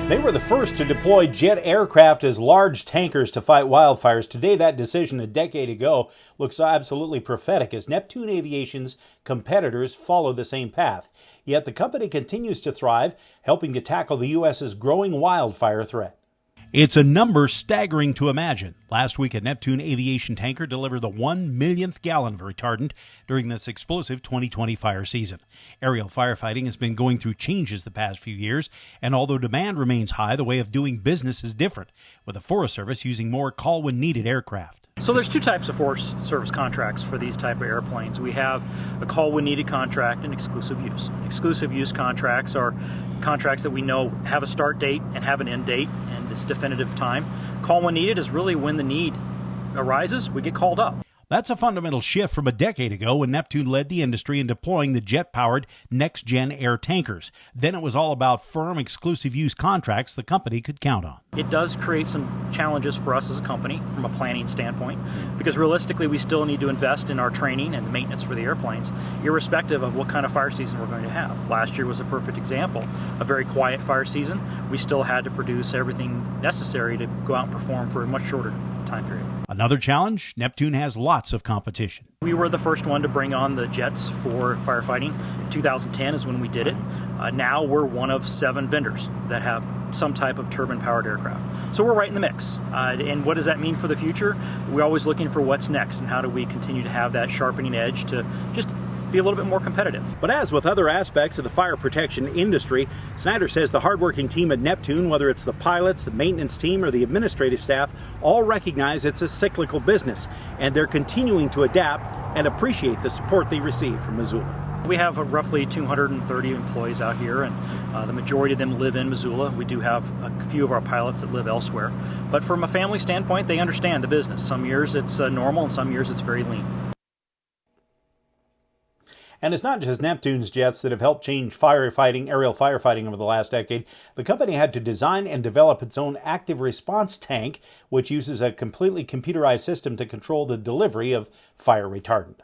They were the first to deploy jet aircraft as large tankers to fight wildfires. Today, that decision a decade ago looks absolutely prophetic as Neptune Aviation's competitors follow the same path. Yet the company continues to thrive, helping to tackle the U.S.'s growing wildfire threat. It's a number staggering to imagine. Last week, a Neptune Aviation tanker delivered the 1-millionth gallon of retardant during this explosive 2020 fire season. Aerial firefighting has been going through changes the past few years, and although demand remains high, the way of doing business is different, with the Forest Service using more call-when-needed aircraft. So there's two types of Forest Service contracts for these type of airplanes. We have a call-when-needed contract and exclusive use. Exclusive use contracts are contracts that we know have a start date and have an end date, and it's definitive time. Call when needed is really when the need arises, we get called up. That's a fundamental shift from a decade ago when Neptune led the industry in deploying the jet-powered next-gen air tankers. Then it was all about firm exclusive-use contracts the company could count on. It does create some challenges for us as a company from a planning standpoint, because realistically we still need to invest in our training and maintenance for the airplanes, irrespective of what kind of fire season we're going to have. Last year was a perfect example. A very quiet fire season. We still had to produce everything necessary to go out and perform for a much shorter time period. Another challenge, Neptune has lots of competition. We were the first one to bring on the jets for firefighting. 2010 is when we did it. Now we're one of 7 vendors that have some type of turbine-powered aircraft. So we're right in the mix. And what does that mean for the future? We're always looking for what's next and how do we continue to have that sharpening edge to just be a little bit more competitive. But as with other aspects of the fire protection industry, Snyder says the hardworking team at Neptune, whether it's the pilots, the maintenance team, or the administrative staff, all recognize it's a cyclical business, and they're continuing to adapt and appreciate the support they receive from Missoula. We have roughly 230 employees out here, and the majority of them live in Missoula. We do have a few of our pilots that live elsewhere. But from a family standpoint, they understand the business. Some years it's normal, and some years it's very lean. And it's not just Neptune's jets that have helped change aerial firefighting over the last decade. The company had to design and develop its own active response tank, which uses a completely computerized system to control the delivery of fire retardant.